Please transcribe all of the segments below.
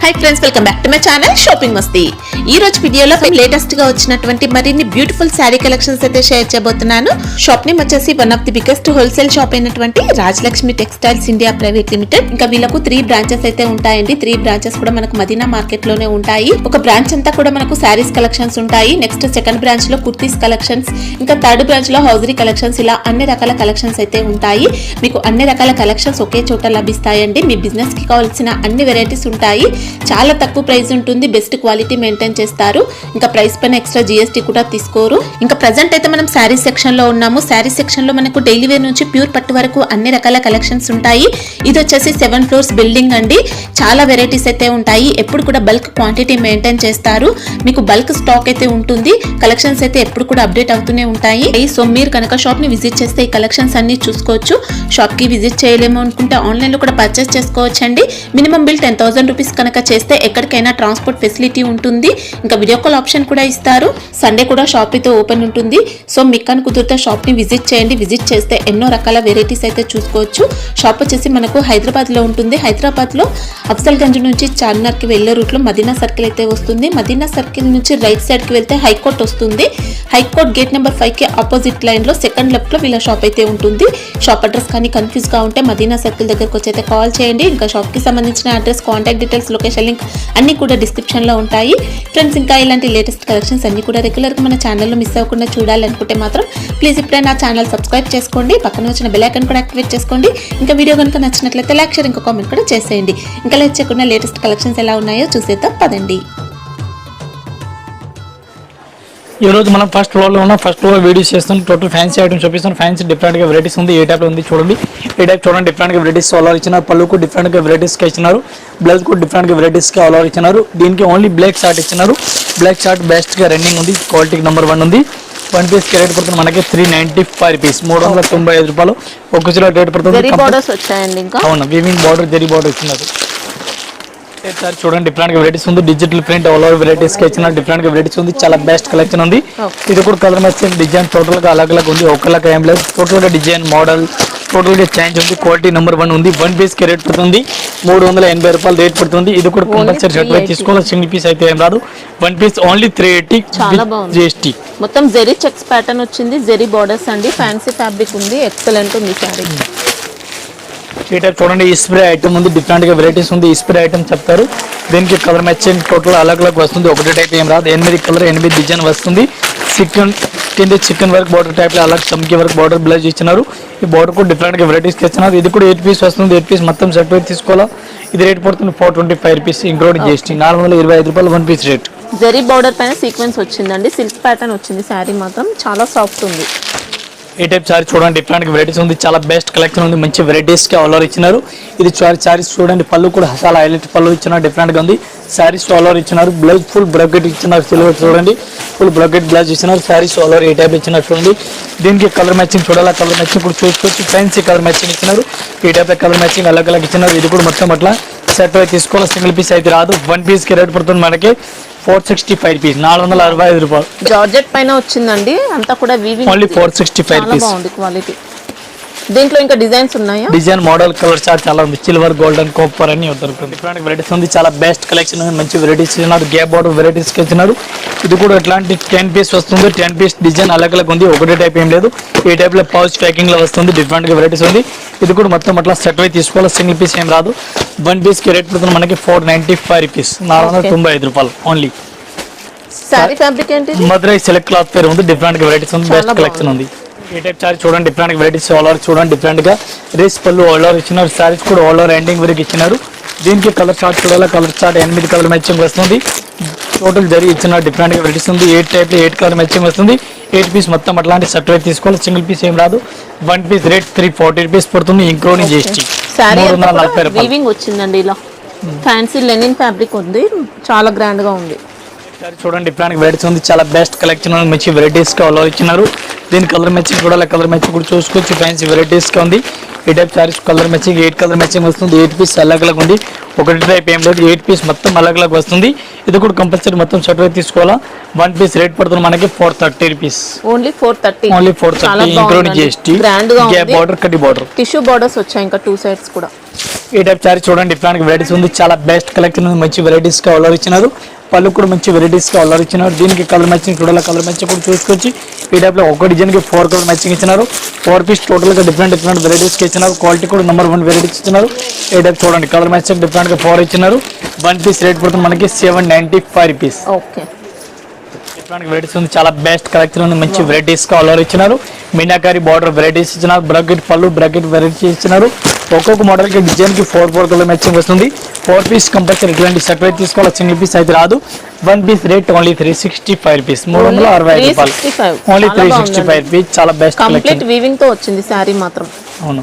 Hi friends, welcome back to my channel shopping Masti. ఈ రోజు వీడియోలో లేటెస్ట్ గా వచ్చినటువంటి మరిన్ని బ్యూటిఫుల్ శారీ కలెక్షన్స్ అయితే షేర్ చేయబోతున్నాను. షాప్ నేమ్ వచ్చేసి one of the biggest wholesale shop అయినటువంటి Rajalakshmi textiles India private limited. ఇంకా వీళ్ళకు 3 బ్రాంచెస్ అయితే ఉంటాయండి. 3 బ్రాంచెస్ కూడా మనకు మదీనా మార్కెట్ లోనే ఉంటాయి. ఒక బ్రాంచ్ అంతా కూడా మనకు శారీస్ కలెక్షన్స్ ఉంటాయి. నెక్స్ట్ సెకండ్ బ్రాంచ్ లో కుర్తీస్ కలెక్షన్స్, ఇంకా థర్డ్ బ్రాంచ్ లో హౌజరీ కలెక్షన్స్, ఇలా అన్ని రకాల కలెక్షన్స్ అయితే ఉంటాయి. మీకు అన్ని రకాల కలెక్షన్స్ ఒకే చోట లభిస్తాయండి. మీ బిజినెస్ కి కావాల్సిన అన్ని వెరైటీస్ ఉంటాయి. చాలా తక్కువ ప్రైస్ ఉంటుంది, బెస్ట్ క్వాలిటీ మెయింటైన్ చేస్తారు. ఇంకా ప్రైస్ పైన ఎక్స్ట్రా GST కూడా తీసుకోరు. ఇంకా ప్రెజెంట్ అయితే మనం శారీ సెక్షన్ లో ఉన్నాము. శారీ సెక్షన్ లో మనకు డైలీ వేర్ నుంచి ప్యూర్ పట్టు వరకు అన్ని రకాల కలెక్షన్స్ ఉంటాయి. ఇది వచ్చేసి 7 floors బిల్డింగ్ అండి. చాలా వెరైటీస్ అయితే ఉంటాయి. ఎప్పుడు కూడా బల్క్ క్వాంటిటీ మెయింటైన్ చేస్తారు. మీకు బల్క్ స్టాక్ అయితే ఉంటుంది. కలెక్షన్స్ అయితే ఎప్పుడు కూడా అప్డేట్ అవుతూనే ఉంటాయి. సో మీరు కనుక షాప్ ని విజిట్ చేస్తే ఈ కలెక్షన్స్ అన్ని చూసుకోవచ్చు. షాప్ కి విజిట్ చేయలేము అనుకుంటే ఆన్లైన్ లో కూడా పర్చేస్ చేసుకోవచ్చండి. మినిమం బిల్ 10,000 రూపీస్ కనుక చేస్తే ఎక్కడికైనా ట్రాన్స్పోర్ట్ ఫెసిలిటీ ఉంటుంది. ఇంకా వీడియో కాల్ ఆప్షన్ కూడా ఇస్తారు. సండే కూడా షాప్ అయితే ఓపెన్ ఉంటుంది. సో మీకు కనుక కుదిరితే షాప్ ని విజిట్ చేయండి. విజిట్ చేస్తే ఎన్నో రకాల వెరైటీస్ అయితే చూసుకోవచ్చు. షాప్ వచ్చేసి మనకు హైదరాబాద్ లో ఉంటుంది. హైదరాబాద్ లో అఫ్జల్ గంజ్ నుంచి చార్మినార్ కి వెళ్లే రూట్ లో మదీనా సర్కిల్ అయితే వస్తుంది. మదీనా సర్కిల్ నుంచి రైట్ సైడ్ కి వెళ్తే హైకోర్ట్ వస్తుంది. హైకోర్ట్ గేట్ నెంబర్ 5 కి ఆపోజిట్ లైన్ లో సెకండ్ లెఫ్ట్ లో వీళ్ళ షాప్ అయితే ఉంటుంది. షాప్ అడ్రస్ కానీ కన్ఫ్యూజ్ గా ఉంటే మదీనా సర్కిల్ దగ్గరకు వచ్చి అయితే కాల్ చేయండి. ఇంకా షాప్ కి సంబంధించిన address, contact details, location link అన్ని కూడా డిస్క్రిప్షన్ లో ఉంటాయి. ఫ్రెండ్స్, ఇంకా ఇలాంటి లేటెస్ట్ కలెక్షన్స్ అన్ని కూడా రెగ్యులర్ గా మన ఛానల్లో మిస్ అవ్వకుండా చూడాలనుకుంటే మాత్రం ప్లీజ్ ఇప్పుడే నా ఛానల్ సబ్స్క్రైబ్ చేసుకోండి. పక్కన వచ్చిన బెల్ ఐకాన్ కూడా యాక్టివేట్ చేసుకోండి. ఇంకా వీడియో కనుక నచ్చినట్లయితే లైక్, షేర్, ఇంకా కామెంట్ కూడా చేసేయండి. ఇంకా లేట్ చేయకుండా లేటెస్ట్ కలెక్షన్స్ ఎలా ఉన్నాయో చూసేద్దాం పదండి. ఈ రోజు మనం ఫస్ట్ ఫ్లోర్లో ఉన్న ఫస్ట్ ఫ్లోర్ వీడియోస్ చేస్తాం. టోటల్ ఫ్యాన్సీ ఐటమ్స్ చూపిస్తాం. ఫ్యాన్సీ డిఫరెంట్గా వెరైటీస్ ఉంది. ఏ టైప్లో ఉంది చూడండి. ఏ టైప్ చూడండి, డిఫరెంట్గా వెరైటీస్ ఆల్ ఇచ్చినారు. పళ్ళుకు డిఫరెంట్గా వెరైటీస్గా ఇచ్చినారు. బ్లౌజ్ కూడా డిఫరెంట్గా వెరైటీస్గా ఆల్ ఇచ్చినారు. దీనికి ఓన్లీ బ్లాక్ షార్ట్ ఇచ్చినారు. బ్లాక్ షార్ట్ బెస్ట్గా రన్నింగ్ ఉంది. క్వాలిటీకి నెంబర్ 1 ఉంది. 1 పీస్ రేట్ పడుతుంది మనకి 395 రూపీస్, 395 రూపాయలు. ఒక కిలో రేట్ పడుతుంది. అవును, వీవింగ్ బార్డర్, జరీ బార్డర్ ఇచ్చినారు. సార్ చూడండి, డిఫరెంట్ గా వెరైటీస్ ఉంది. Digital print all over varieties కి ఇచ్చిన డిఫరెంట్ గా వెరైటీస్ ఉంది. చాలా బెస్ట్ కలెక్షన్ ఉంది. ఇది కూడా కలర్ మ్యాచింగ్ డిజైన్ టోటల్ గా అలగ్ అలగ్ ఉంది. ఒకలాగా ఏం లేదు. టోటల్ గా డిజైన్ మోడల్ టోటల్ గా చేంజ్ ఉంది. క్వాలిటీ నెంబర్ 1 ఉంది. 1 పీస్ కి రేట్ పడుతుంది 380 రూపాయలు రేట్ పడుతుంది. ఇది కూడా కంపల్సరీ షర్ట్ వైపు తీసుకోవాలి. సింగిల్ పీస్ అయితే ఏం రాదు. 1 పీస్ ఓన్లీ 380 GST. మొత్తం జెరీ చెక్స్ ప్యాటర్న్ వచ్చింది. జెరీ బార్డర్స్ అండి. ఫ్యాన్సీ ఫ్యాబ్రిక్ ఉంది. ఎక్సలెంట్ ఉంది సారీ. ఈ టైప్ చూడండి, ఈ స్ప్రే ఐటమ్ ఉంది. డిఫరెంట్ గా వెరైటీస్ ఉంది. ఈ స్ప్రే ఐటమ్ చెప్తారు. దీనికి కలర్ మ్యాచింగ్ టోటల్ అలగ్ అలగ్ వస్తుంది. ఒకటే టైప్ ఏం రాదు. 8 కలర్ 8 డిజైన్ వస్తుంది. చికెన్ వర్క్ బార్డర్ టైప్ లో అలాగే చమ్కీ వర్క్ బార్డర్ బ్లౌజ్ ఇచ్చినారు. ఈ బార్డర్ కూడా డిఫరెంట్ గా వెరైటీస్ ఇచ్చినారు. ఇది కూడా 8 పీస్ వస్తుంది. 8 పీస్ మొత్తం సెట్ వైపు తీసుకోవాలా. ఇది రేట్ పడుతుంది 425 రూపీస్ ఇంక్లూడింగ్ GST. 425 రూపాయలు 1 పీస్ రేట్. జరీ బార్డర్ పైన సీక్వెన్స్ వచ్చిందండి. సిల్క్ ప్యాటర్న్ వచ్చింది. శారీ మాత్రం చాలా సాఫ్ట్ ఉంది. ఈ టైప్ సారీ చూడండి, డిఫరెంట్ వెరైటీస్ ఉంది. చాలా బెస్ట్ కలెక్షన్ ఉంది. మంచి వెరైటీస్ కి ఆల్ ఓవర్ ఇచ్చినారు. ఇది సారీస్ చూడండి, పళ్ళు కూడా చాలా హైలైట్ పళ్ళు ఇచ్చినారు. డిఫరెంట్ గా ఉంది. సారీస్ ఆల్ ఓవర్ ఇచ్చినారు. బ్లౌజ్ ఫుల్ బ్రాకెట్ ఇచ్చినారు. సిల్వర్ చూడండి, ఫుల్ బ్రాకెట్ బ్లౌజ్ ఇచ్చినారు. సారీస్ ఆల్ ఓవర్ ఈ టైప్ ఇచ్చినారు. చూడండి, దీనికి కలర్ మ్యాచింగ్ చూడాలి. కలర్ మ్యాచింగ్ కూడా చూసుకోవచ్చు. ఫ్యాన్సీ కలర్ మ్యాచింగ్ ఇచ్చినారు. ఈ టైప్ కలర్ మ్యాచింగ్ అలగ్ అలగ్ ఇచ్చినారు. ఇది కూడా మొత్తం అట్లా సెట్ అయితే తీసుకోవాలి. సింగిల్ పీస్ అయితే రాదు. 1 పీస్ కి రేట్ పడుతుంది మనకి 465 రూపీస్, 465 రూపాయలు. జార్జెట్ పైన వచ్చిందండి. అంతా కూడా వీవింగ్. Only 465 rupees. బాగుంది క్వాలిటీ. దీంట్లో ఇంకా డిజైన్స్ ఉన్నాయా? డిజైన్ మోడల్ కలర్ చార్ట్ చాలా ఉంది. సిల్వర్, గోల్డెన్, కాపర్ అని దొరుకుతుంది. డిఫరెంట్ వెరైటీస్ ఉంది. చాలా బెస్ట్ కలెక్షన్ ఉంది. మంచి వెరైటీస్ ఇచ్చినారు. గ్యాప్ బార్డర్ వెరైటీస్ ఇచ్చినారు. ఇది కూడా ఎట్లాంటి 10 పీస్ వస్తుంది. 10 పీస్ డిజైన్ అలగ్ అలగ్ ఉంది. ఒకటే టైప్ ఏం లేదు. ఈ టైప్ లో పౌచ్ ప్యాకింగ్ లో వస్తుంది. డిఫరెంట్ గా వెరైటీస్ ఉంది. ఇది కూడా మొత్తం అట్లా సెట్ అయి తీసుకోవాలి. సింగిల్ పీస్ ఏం రాదు. 1 పీస్ కి రేట్ పడుతుంది మనకి 495 రూపీస్, 495 రూపాయలు ఓన్లీ. సారీ ఫ్యాబ్రిక్ ఏంటి? మదురై సిల్క్ క్లాత్ పేరు ఉంది. డిఫరెంట్ గా వెరైటీస్ ఉంది. బెస్ట్ కలెక్షన్ ఉంది. ఈ టైప్ సారీ చూడండి, డిఫరెంట్ వెరైటీస్ ఆల్ ఓవర్ చూడండి. డిఫరెంట్ గా రేస్ పళ్ళు ఆల్ ఓవర్ ఇచ్చినారు. సారీస్ కూడా ఆల్ ఓవర్ ఎండింగ్ వరకు ఇచ్చినారు. దీనికి కలర్ చార్ట్ చూడాలి. కలర్ చార్ట్ 8 కలర్ మ్యాచింగ్ వస్తుంది. టోటల్ జరీ ఇచ్చినారు. డిఫరెంట్ గా వెరైటీస్ ఉంది. 8 టైప్ 8 కలర్ మ్యాచింగ్ వస్తుంది. 8 పీస్ మొత్తం అట్లాంటి సెట్ వైపు తీసుకోవాలి. సింగిల్ పీస్ ఏం రాదు. 1 పీస్ రేట్ 340 రూపీస్ పడుతుంది ఇంక్లూడింగ్ GST. 340 రూపాయలు. వీవింగ్ వచ్చిందండి. ఇలా ఫ్యాన్సీ లెనిన్ ఫ్యాబ్రిక్ ఉంది. చాలా గ్రాండ్ గా ఉంది. చూడండి, డిఫరెంట్ వెరైటీస్ ఉంది. చాలా బెస్ట్ కలెక్షన్ ఉంది. మంచి వెరైటీస్ గా ఆల్ ఓవర్ ఇచ్చినారు. దీని కలర్ మ్యాచింగ్ కూడా కలర్ మ్యాచింగ్ కూడా చూసుకోవచ్చు. ఫ్యాన్సీ వెరైటీస్ గా ఉంది. ఈ type saris colour matching 8 colour matching వస్తుంది. 8 పీస్ అలగ్ అలగ్ ఉంది. ఒకటి టైప్ ఏం లేదు, 8 పీస్ మొత్తం అలగ్ వస్తుంది. ఇది కూడా కంపల్సరీ మొత్తం సెట్ అయితే తీసుకోవాలా. 1 పీస్ రేట్ పడుతుంది మనకి 430 rupees. Only 430. Only 430 including GST. Gap border, కడ్డీ బార్డర్, టిష్యూ బార్డర్స్ వచ్చాయి ఇంకా 2 సైడ్స్ కూడా. ఈ టైప్ సారీ చూడండి, డిఫరెంట్ వెరైటీస్ ఉంది. చాలా బెస్ట్ కలెక్షన్ ఉంది. మంచి వెరైటీస్ గా ఆర్డర్ ఇచ్చినారు. పళ్ళు కూడా మంచి వెరైటీస్ గా ఆర్డర్ ఇచ్చినారు. దీనికి కలర్ మ్యాచింగ్ చూడాలి, కలర్ మ్యాచింగ్ కూడా చూసుకొచ్చి ఈ టైప్ లో ఒక డిజైన్ కి 4 కలర్ మ్యాచింగ్ ఇచ్చినారు. 4 పీస్ టోటల్ గా డిఫరెంట్ వెరైటీస్ కి ఇచ్చినారు. క్వాలిటీ కూడా నెంబర్ 1 వెరైటీస్ ఇచ్చినారు. ఈ టైప్ చూడండి, కలర్ మ్యాచింగ్ డిఫరెంట్ గా 4 ఇచ్చినారు. 1 పీస్ రేట్ పడుతుంది మనకి 795 రూపీస్. ఓకే, డిఫరెంట్ వెరైటీస్ ఉంది. చాలా బెస్ట్ కలెక్షన్ ఉంది. మంచి వెరైటీస్ గా ఆర్డర్ ఇచ్చినారు. మీనాకారి బార్డర్ వెరైటీస్ ఇచ్చినారు. బ్రాకెట్ పళ్ళు, బ్రాకెట్ వెరైటీస్ ఇచ్చినారు. ఒక్కొక్క మోడల్ కి డిజైన్ కి 4 కలర్ మ్యాచింగ్ వస్తుంది. 4 పీస్ కంపల్సరీ ఇట్లాంటి సెట్ అయితే తీసుకోవాలి. సింగిల్ పీస్ అయితే రాదు. 1 పీస్ రేట్ ఓన్లీ 365 రూపీస్. 365 రూపాయలు. Only 365 rupees. చాలా బెస్ట్ కలెక్షన్. కంప్లీట్ వీవింగ్ తో వచ్చింది సారీ మాత్రం. అవును,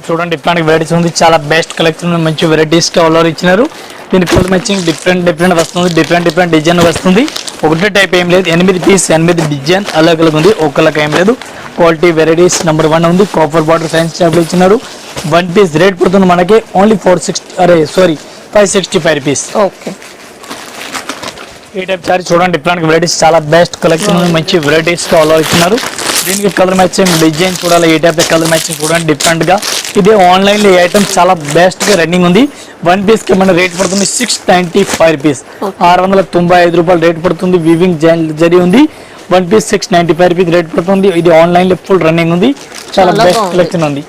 చూడండి డిఫరెంట్ వెరైటీస్ ఉంది. చాలా బెస్ట్ కలెక్షన్, మంచి వెరైటీస్ కి ఆర్డర్ ఇచ్చినారు. దీని కలర్ మ్యాచింగ్ డిఫరెంట్ వస్తుంది. డిఫరెంట్ డిజైన్ వస్తుంది. ఒకటే టైప్ ఏం లేదు. 8 పీస్ 8 డిజైన్ అలగ్ ఉంది. ఒకళ్ళకి ఏం లేదు. క్వాలిటీ వెరైటీస్ నెంబర్ 1 ఉంది. కాపర్ బార్డర్ ఫ్యాన్స్ టైప్ లో ఇచ్చినారు. 1 పీస్ రేట్ పడుతుంది మనకి ఓన్లీ 565 రూపీస్. ఓకే, ఈ టైప్ సారీ చూడండి, డిఫరెంట్ వెరైటీస్. చాలా బెస్ట్ కలెక్షన్ ఉంది. మంచి వెరైటీస్ తో ఆర్డర్ ఇచ్చినారు. దీనికి కలర్ మ్యాచింగ్ డిజైన్ చూడాలి. ఈ టైప్ కలర్ మ్యాచింగ్ చూడండి డిఫరెంట్ గా. ఇది ఆన్లైన్ లో ఈ ఐటమ్ చాలా బెస్ట్ గా రన్నింగ్ ఉంది. 1 పీస్ కి మన రేట్ పడుతుంది 695 రూపీస్. 695 రూపాయలు రేట్ పడుతుంది. వీవింగ్ జరీ ఉంది. 1 పీస్ 695 రూపీస్ రేట్ పడుతుంది. ఇది ఆన్లైన్ లో ఫుల్ రన్నింగ్ ఉంది. చాలా బెస్ట్ కలెక్షన్ ఉంది.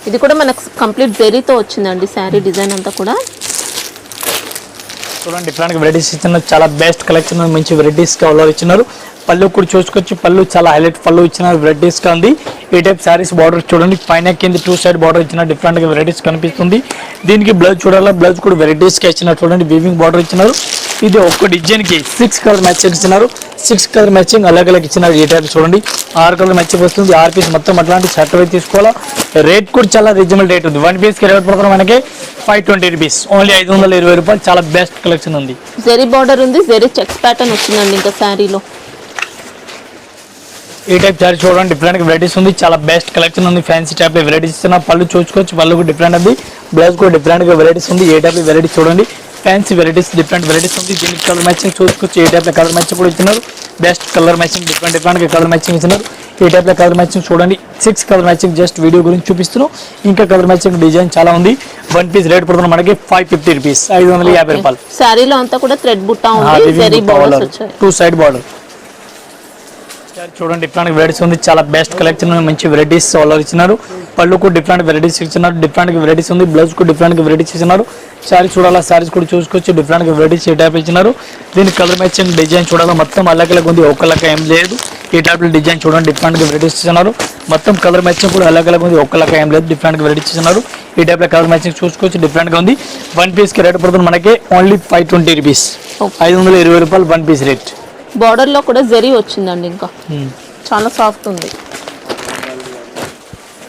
ఇది కూడా మనకు కంప్లీట్ జరీతో వచ్చిందండి శారీ డిజైన్ అంతా కూడా. చూడండి డిఫరెంట్ వెరైటీస్ ఇచ్చినారు. చాలా బెస్ట్ కలెక్షన్, మంచి వెరైటీస్ గా ఆర్డర్ ఇచ్చినారు. పళ్ళు కూడా చూసుకోవచ్చు. పళ్ళు చాలా హైలైట్ పళ్ళు ఇచ్చినారు. వెరైటీస్ గా ఉంది. ఈ టైప్ సారీస్ బార్డర్ చూడండి, పైన కింద 2 సైడ్ బార్డర్ ఇచ్చిన డిఫరెంట్ గా వెరైటీస్ కనిపిస్తుంది. దీనికి బ్లౌజ్ చూడాలి, బ్లౌజ్ కూడా వెరైటీస్ గా ఇచ్చినారు. చూడండి వీవింగ్ బార్డర్ ఇచ్చినారు. ఇది ఒక్క డిజైన్ కి 6 కలర్ మ్యాచింగ్ ఇచ్చినారు. 6 కలర్ మ్యాచింగ్ అలగ్ ఇచ్చినారు. ఈ టైప్ చూడండి 6 కలర్ మ్యాచింగ్ వస్తుంది. 6 పీస్ మొత్తం అట్లాంటి షర్ట్ అయితే తీసుకోవాలా. రేట్ కూడా చాలా రీజనబుల్ రేట్ ఉంది. 1 పీస్ కి రేట్ పడుతుంది మనకి 520 రూపీస్. ఓన్లీ 520 రూపాయలు. చాలా బెస్ట్ కలెక్షన్ ఉంది. జరీ బార్డర్ ఉంది. జరీ చెక్స్ ప్యాటర్న్ వచ్చిందండి ఇంకా శారీలో. ఈ టైప్ సారీ చూడండి, డిఫరెంట్ వెరైటీస్ ఉంది. చాలా బెస్ట్ కలెక్షన్ ఉంది. ఫ్యాన్సీ టైప్ వెరైటీస్ ఇస్తున్నా. పళ్ళు చూసుకోవచ్చు. పళ్ళు కూడా డిఫరెంట్ ఉంది. బ్లౌజ్ కూడా డిఫరెంట్ గా వెరైటీస్ ఉంది. ఏ టైప్ వెరైటీ చూడండి, ఫ్యాన్సీ వెరైటీస్ డిఫరెంట్ వెరైటీస్ ఉంది. దీనికి కలర్ మ్యాచింగ్ చూసుకోవచ్చు. ఏ టైప్ కలర్ మ్యాచింగ్ కూడా ఇచ్చినారు. బెస్ట్ కలర్ మ్యాచింగ్ డిఫరెంట్ గా కలర్ మ్యాచింగ్ ఇచ్చినారు. ఈ టైప్ కలర్ మ్యాచింగ్ చూడండి. 6 కలర్ మ్యాచింగ్ జస్ట్ వీడియో గురించి చూపిస్తున్నాం. ఇంకా కలర్ మ్యాచింగ్ డిజైన్ చాలా ఉంది. 1 పీస్ రేట్ పడుతుంది మనకి 550 రూపీస్. 550 రూపాయలు. శారీలో అంతా కూడా థ్రెడ్ బుట్టా ఉంది. జరీ బార్డర్స్ వచ్చాయి. 2 సైడ్ బార్డర్ చూడండి, డిఫరెంట్ వెరైటీస్ ఉంది. చాలా బెస్ట్ కలెక్షన్, మంచి వెరైటీస్ ఆర్డర్ ఇచ్చినారు. పళ్ళు కూడా డిఫరెంట్ వెరైటీస్ ఇచ్చినారు. డిఫరెంట్ వెరైటీస్ ఉంది. బ్లౌజ్ కూడా డిఫరెంట్ వెరైటీస్ ఇచ్చినారు. సారీ చూడాలా, సారీస్ కూడా చూసుకోవచ్చు. డిఫరెంట్ వెరైటీస్ ఈ టైప్ ఇచ్చినారు. దీనికి కలర్ మ్యాచింగ్ డిజైన్ చూడాలా. మొత్తం అలగ్ ఉంది. ఒకళ్ళకి ఏం లేదు. ఈ టైప్ డిజైన్ చూడండి, డిఫరెంట్ వెరైటీస్ ఇచ్చినారు. మొత్తం కలర్ మ్యాచింగ్ కూడా అలగ్ ఉంది. ఒకళ్ళకి ఏం లేదు. డిఫరెంట్ వెరైటీస్ ఇచ్చినారు. ఈ టైప్ కలర్ మ్యాచింగ్ చూసుకోవచ్చు. డిఫరెంట్ గా ఉంది. 1 పీస్ కి రేట్ పడుతుంది మనకి ఓన్లీ 520 రూపీస్. 520 రూపాయలు 1 పీస్ రేట్. బార్డర్ లో కూడా జరీ వచ్చిందండి. ఇంకా చాలా సాఫ్ట్ ఉంది.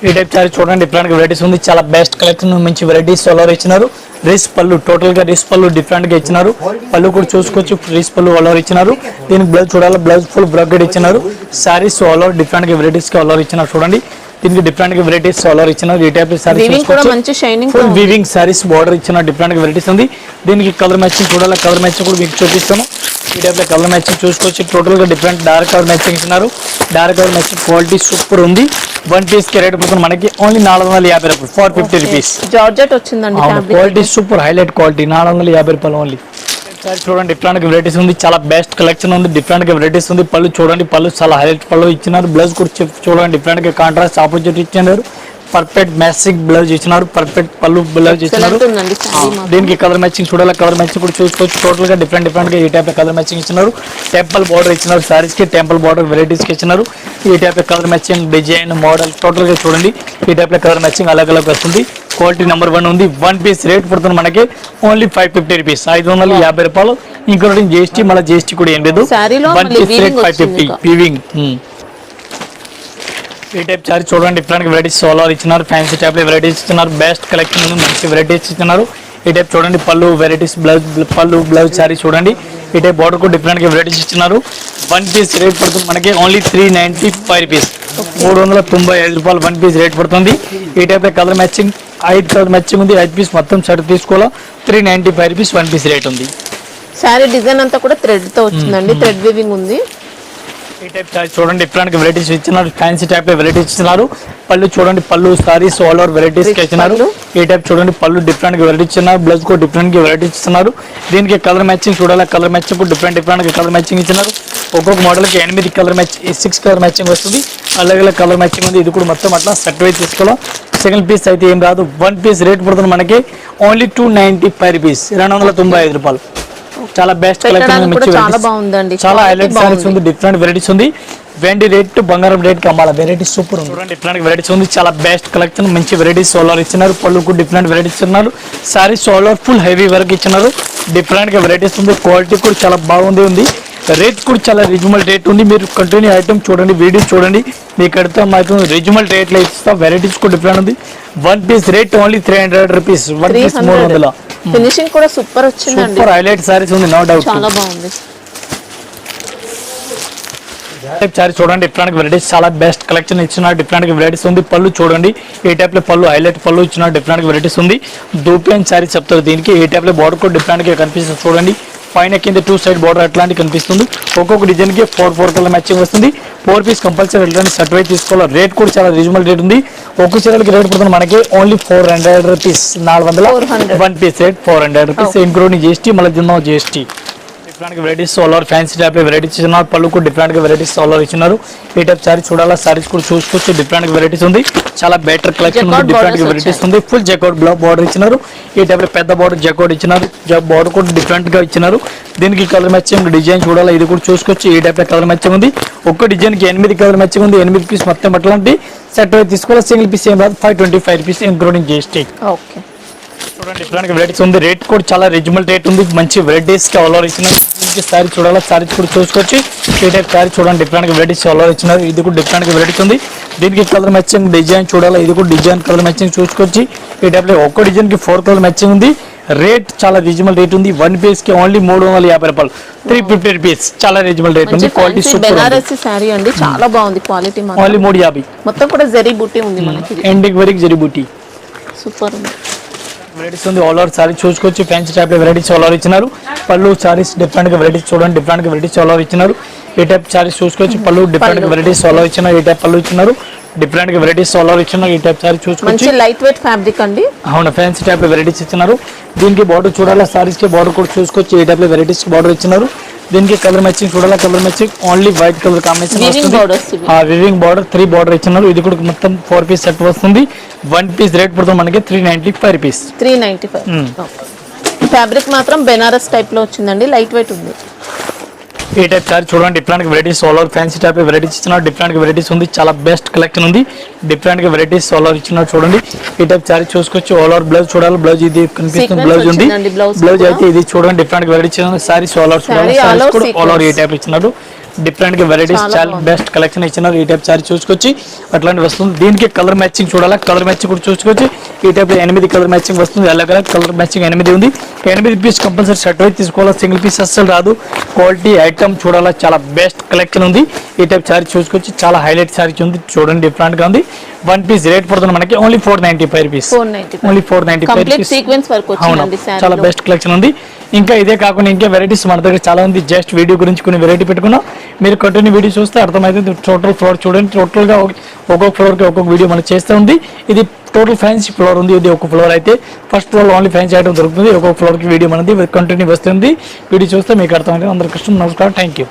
ఈ టైప్ సారీ చూడండి, డిఫరెంట్ వెరైటీస్ ఉంది. చాలా బెస్ట్ కలెక్షన్, మంచి వెరైటీస్ ఆర్డర్ ఇచ్చినారు. రిస్ పళ్ళు టోటల్ గా రిస్ పళ్ళు డిఫరెంట్ గా ఇచ్చినారు. పళ్ళు కూడా చూసుకోవచ్చు. రిస్ పళ్ళు ఆర్డర్ ఇచ్చినారు. దీనికి బ్లౌజ్ చూడాలి, బ్లౌజ్ ఫుల్ బ్రాకెట్ ఇచ్చినారు. సారీస్ ఆర్డర్ డిఫరెంట్ గా వెరైటీస్ గా ఆర్డర్ ఇచ్చినారు. చూడండి దీనికి డిఫరెంట్ గా వెరైటీస్ ఆర్డర్ ఇచ్చినారు. ఈ type saris full weaving saris border ఇచ్చిన డిఫరెంట్ గా వెరైటీస్ ఉంది. దీనికి కలర్ మ్యాచింగ్ చూడాలి, కలర్ మ్యాచింగ్ కూడా మీకు చూపిస్తాను. ఈ టైప్ కలర్ మ్యాచింగ్ చూసుకోవచ్చు. టోటల్ గా డిఫరెంట్ డార్క్ కలర్ మ్యాచింగ్ ఇచ్చినారు. Dark colour matching quality super ఉంది. 1 పీస్ కి రేట్ పడుతుంది మనకి ఓన్లీ 450 రూపాయలు. 450 రూపీస్. జార్జెట్ వచ్చిందండి. Quality super highlight quality. 450 రూపాయలు ఓన్లీ. సారీ చూడండి, డిఫరెంట్ గా వెరైటీస్ ఉంది. చాలా బెస్ట్ కలెక్షన్ ఉంది. డిఫరెంట్ గా వెరైటీస్ ఉంది. పళ్ళు చూడండి, పళ్ళు చాలా హైలైట్ పళ్ళు ఇచ్చినారు. బ్లౌజ్ కూడా చూడండి, డిఫరెంట్ గా కాంట్రాస్ట్ ఆపోజిట్ ఇచ్చినారు. పర్ఫెక్ట్ మ్యాచింగ్ బ్లౌజ్ ఇచ్చినారు. పర్ఫెక్ట్ పళ్ళు బ్లౌజ్ ఇచ్చినారు. దీనికి కలర్ మ్యాచింగ్ చూడాలి, కలర్ మ్యాచింగ్ కూడా చూసుకోవచ్చు. టోటల్ గా డిఫరెంట్ గా ఈ టైప్ కలర్ మ్యాచింగ్ ఇచ్చినారు. టెంపుల్ బార్డర్ ఇచ్చినారు. సారీస్ కి టెంపుల్ బార్డర్ వెరైటీస్ కి ఇచ్చినారు. ఈ type colour matching design model total గా చూడండి. ఈ టైప్ కలర్ మ్యాచింగ్ అలగ్ వస్తుంది. క్వాలిటీ నెంబర్ 1 ఉంది. 1 పీస్ రేట్ పడుతుంది మనకి ఓన్లీ 550 రూపీస్. 550 రూపాయలు ఇంక్లూడింగ్ జిఎస్టీ. మళ్ళీ జిఎస్టీ కూడా ఏం లేదు. 1 పీస్ రేట్ 550 వీవింగ్. ఈ టైప్ సారీ చూడండి, డిఫరెంట్ వెరైటీస్ సోలార్ ఇచ్చినారు. ఫ్యాన్సీ టైప్ వెరైటీస్ ఇచ్చినారు. బెస్ట్ కలెక్షన్ ఉంది. మంచి వెరైటీస్ ఇచ్చినారు. ఈ టైప్ చూడండి, పళ్ళు వెరైటీస్, బ్లౌజ్ పళ్ళు బ్లౌజ్ సారీ చూడండి. ఈ టైప్ బార్డర్ కూడా డిఫరెంట్ గా వెరైటీస్ ఇచ్చినారు. వన్ పీస్ రేట్ పడుతుంది మనకి ఓన్లీ 395 రూపీస్, 395 రూపాయలు వన్ పీస్ రేట్ పడుతుంది. ఈ type colour matching 5 colour matching ఉంది. 5 పీస్ మొత్తం షర్ట్ తీసుకోవాలా 395 రూపీస్ వన్ పీస్ రేట్ ఉంది. శారీ డిజైన్ అంతా కూడా థ్రెడ్ తో వచ్చిందండి, థ్రెడ్ వీవింగ్ ఉంది. ఈ టైప్ చూడండి డిఫరెంట్ గా వెరైటీస్ ఇచ్చినారు. ఫ్యాన్సీ టైప్ వెరైటీస్ ఇచ్చినారు. పళ్ళు చూడండి, పళ్ళు సారీస్ ఆల్ ఓవర్ వెరైటీస్ ఇచ్చినారు. ఈ టైప్ చూడండి పళ్ళు డిఫరెంట్ గా వెరైటీస్ ఇచ్చినారు. బ్లౌజ్ కూడా డిఫరెంట్ గా వెరైటీస్ ఇస్తున్నారు. దీనికి కలర్ మ్యాచింగ్ చూడాలి, కలర్ మ్యాచింగ్ డిఫరెంట్ గా కలర్ మ్యాచింగ్ ఇచ్చినారు. ఒక్కొక్క మోడల్ కి 8 కలర్ మ్యాచింగ్, 6 కలర్ మ్యాచింగ్ వస్తుంది. అలాగే కలర్ మ్యాచింగ్ ఉంది. ఇది కూడా మొత్తం అట్లా సెట్ వైజ్ తీసుకోవాలి. సింగిల్ పీస్ అయితే ఏం రాదు. వన్ పీస్ రేట్ పడుతుంది మనకి ఓన్లీ 295 రూపీస్, 295 రూపాయలు. చాలా బెస్ట్ కలెక్షన్, చాలా బాగుందండి, చాలా హైలైట్ సారీస్ ఉంది. డిఫరెంట్ వెరైటీస్ ఉంది. వెండి రేట్ బంగారం రేట్ కమ్మాల వెరైటీస్ సూపర్ ఉంది. డిఫరెంట్ వెరైటీస్ ఉంది. చాలా బెస్ట్ కలెక్షన్, మంచి వెరైటీస్ సోలార్ ఇచ్చినారు. పళ్ళుకు డిఫరెంట్ వెరైటీస్ ఇస్తున్నారు. Saris solar full heavy work ఇచ్చినారు. డిఫరెంట్ గా వెరైటీస్ ఉంది. క్వాలిటీ కూడా చాలా బాగుంది. రేట్ కూడా చాలా రీజనబుల్ రేట్ ఉంది. మీరు కంటిన్యూ ఐటమ్ చూడండి, వీడియో చూడండి, మీకు అర్థం అవుతుంది. రీజనబుల్ రేట్ లో ఇస్తా. వెరైటీస్ కూడా డిఫరెంట్ ఉంది. One piece rate only 300 rupees, one piece 300. Finishing కూడా సూపర్ వచ్చిందండి, సూపర్ హైలైట్ సారీస్ ఉంది, నో డౌట్. చాలా బాగుంది. సారీ చూడండి డిఫరెంట్ వెరైటీస్, చాలా బెస్ట్ కలెక్షన్ ఇచ్చిన డిఫరెంట్ వెరైటీస్ ఉంది. పళ్ళు చూడండి ఏ టైప్ లో పళ్ళు హైలైట్ పళ్ళు ఇచ్చిన డిఫరెంట్ వెరైటీస్ ఉంది. దూపియన్ సారీ చెప్తారు దీనికి. ఏ టైప్ లో బార్డర్ కూడా డిఫరెంట్ గా కనిపిస్తుంది చూడండి. పైన కింద 2 సైడ్ బార్డర్ అట్లాంటి కనిపిస్తుంది. ఒక్కొక్క డిజైన్ కి 4 కలర్ మ్యాచింగ్ వస్తుంది. 4 పీస్ కంపల్సరీ ఇట్లాంటి సెట్ వైజ్ తీసుకోవాలి. రేట్ కూడా చాలా రీజనబుల్ రేట్ ఉంది. ఒక్కొక్క చీరలకి రేట్ పడుతుంది మనకి only 400 rupees, 400 one piece rate 400 rupees, including GST, మళ్ళీ దిన్నో GST. Different varieties solar fancy type varieties ఇచ్చినారు. పళ్ళు కూడా డిఫరెంట్ గా వెరైటీస్ సోలార్ ఇచ్చినారు. ఈ టైప్ సారీ చూడాలా, సారీస్ కూడా చూసుకోవచ్చు. డిఫరెంట్ వెరైటీస్ ఉంది. చాలా బెటర్ కలెక్షన్ ఉంది. డిఫరెంట్ వెరైటీస్ ఉంది. ఫుల్ జెకౌట్ బ్లౌజ్ బార్డర్ ఇచ్చినారు. ఈ టైప్ పెద్ద బార్డర్ జెకౌట్ ఇచ్చినారు. బార్డర్ కూడా డిఫరెంట్ గా ఇచ్చినారు. దీనికి కలర్ మ్యాచింగ్ డిజైన్ చూడాలా, ఇది కూడా చూసుకోవచ్చు. ఈ టైప్ కలర్ మ్యాచింగ్ ఉంది. ఒక్క డిజైన్ కి 8 కలర్ మ్యాచింగ్ ఉంది. 8 పీస్ మొత్తం అట్లాంటి సెట్ వైజ్ తీసుకోవాలి. సింగిల్ పీస్ ఏం రాదు, 525 రూపీస్ ఇంక్లూడింగ్ GST. ఓకే చూడండి డిఫరెంట్ వెరైటీస్ ఉంది. రేట్ కూడా చాలా రీజనబుల్ రేట్ ఉంది. మంచి వెరైటీస్ కి ఆల్ ఓవర్ ఇచ్చినారు. సారీ చూడాలా, సారీస్ కూడా చూసుకోవచ్చు. ఈ టైప్ సారీ చూడండి డిఫరెంట్ వెరైటీస్ ఆల్ ఓవర్ ఇచ్చినారు. ఇది కూడా డిఫరెంట్ వెరైటీస్ ఉంది. దీనికి కలర్ మ్యాచింగ్ డిజైన్ చూడాలా, ఇది కూడా డిజైన్ కలర్ మ్యాచింగ్ చూసుకోవచ్చు. ఈ టైప్ లో ఒక్క డిజైన్ కి 4 కలర్ మ్యాచింగ్ ఉంది. రేట్ చాలా రీజనబుల్ రేట్ ఉంది. వన్ పీస్ కి ఓన్లీ 350 రూపాయలు, 350 రూపీస్. చాలా రీజనబుల్ రేట్ ఉంది. Quality super. బెనారసి సారీ అండి, చాలా బాగుంది. Quality only 350. మొత్తం కూడా జరీ బూటీ ఉంది మనకి, ఎండింగ్ వరకు జరీ బూటీ సూపర్ ఉంది. వెరైటీస్ ఉంది. ఆల్ ఓవర్ సారీ చూసుకోవచ్చు. ఫ్యాన్సీ టైప్ లో వెరైటీస్ ఆల్ ఓవర్ ఇచ్చినారు. పళ్ళు సారీస్ డిఫరెంట్ గా వెరైటీస్ చూడండి, డిఫరెంట్ గా వెరైటీస్ ఆల్ ఓవర్ ఇచ్చినారు. ఈ టైప్ సారీస్ చూసుకోవచ్చు. పళ్ళు డిఫరెంట్ గా వెరైటీస్ ఆల్ ఓవర్ ఇచ్చినారు. ఈ టైప్ పళ్ళు ఇచ్చినారు. డిఫరెంట్ గా వెరైటీస్ ఆల్ ఓవర్ ఇచ్చినారు. ఈ టైప్ సారీ చూసుకోవచ్చు. మంచి లైట్ వెయిట్ ఫ్యాబ్రిక్ అండి. అవును, ఫ్యాన్సీ టైప్ లో వెరైటీస్ ఇచ్చినారు. దీనికి బార్డర్ చూడాలా, సారీస్ కి బార్డర్ కూడా చూసుకోవచ్చు. ఈ టైప్ లో వెరైటీస్ బార్డర్ ఇచ్చినారు. దీనికి కలర్ మ్యాచింగ్ చూడాలా, colour matching only white colour combination వస్తుంది. వివింగ్ బార్డర్ 3 బార్డర్ ఇచ్చినారు. ఇది కూడా మొత్తం 4 పీస్ సెట్ వస్తుంది. వన్ పీస్ రేట్ పడుతుంది మనకి 395 రూపీస్, 395. ఫ్యాబ్రిక్ మాత్రం బెనారస్ టైప్ లో వచ్చిందండి, లైట్ వెయిట్ ఉంది. ఈ టైప్ సారీ చూడండి different varieties all over fancy type varieties ఇచ్చినారు. డిఫరెంట్ వెరైటీస్ ఉంది. చాలా బెస్ట్ కలెక్షన్ ఉంది. డిఫరెంట్ వెరైటీస్ ఆల్ ఓవర్ ఇచ్చినారు చూడండి. ఈ టైప్ సారీ చూసుకోవచ్చు. ఆల్ ఓవర్ బ్లౌజ్ చూడాలి, బ్లౌజ్ ఇది కనిపిస్తుంది, బ్లౌజ్ ఉంది. బ్లౌజ్ అయితే ఇది చూడండి different varieties saris all over చూడాలి, సారీస్ కూడా ఆల్ ఓవర్ ఈ టైప్ ఇచ్చినారు. డిఫరెంట్ వెరైటీస్ చాలా బెస్ట్ కలెక్షన్ ఇచ్చినారు. ఈ టైప్ సారీ చూసుకోవచ్చు. అట్లాంటి వస్తుంది. దీనికి కలర్ మ్యాచింగ్ చూడాలా, కలర్ మ్యాచింగ్ కూడా చూసుకోవచ్చు. ఈ టైప్ 8 కలర్ మ్యాచింగ్ వస్తుంది. ఎల్లో కలర్ మ్యాచింగ్ 8 ఉంది. 8 పీస్ కంపల్సరీ సెట్ వైజ్ తీసుకోవాలా, సింగిల్ పీస్ అస్సలు రాదు. క్వాలిటీ ఐటమ్ చూడాలా, చాలా బెస్ట్ కలెక్షన్ ఉంది. ఈ టైప్ సారీ చూసుకోవచ్చు. చాలా హైలైట్ సారీ ఉంది చూడండి, డిఫరెంట్ గా ఉంది. వన్ పీస్ రేట్ పడుతుంది మనకి ఓన్లీ 495 రూపీస్, ఓన్లీ 495 రూపీస్. చాలా బెస్ట్ కలెక్షన్ ఉంది. ఇంకా ఇదే కాకుండా ఇంకా వెరైటీస్ మన దగ్గర చాలా ఉంది. జస్ట్ వీడియో గురించి కొన్ని వెరైటీ పెట్టుకున్నాం. మీరు కంటిన్యూ వీడియో చూస్తే అర్థమైతే. టోటల్ ఫ్లోర్ చూడండి. టోటల్ గా ఒక్కొక్క ఫ్లోర్ కి ఒక్కొక్క వీడియో మనం చేస్తూ ఉంది. ఇది టోటల్ ఫ్యాన్సీ ఫ్లోర్ ఉంది. ఇది ఒక ఫ్లోర్ అయితే first floor only fancy item దొరుకుతుంది. ఒక్కొక్క ఫ్లోర్ కి వీడియో మనది కంటిన్యూ వస్తుంది. వీడియో చూస్తే మీకు అర్థమైతే. అందరికీ నమస్కారం, థ్యాంక్ యూ.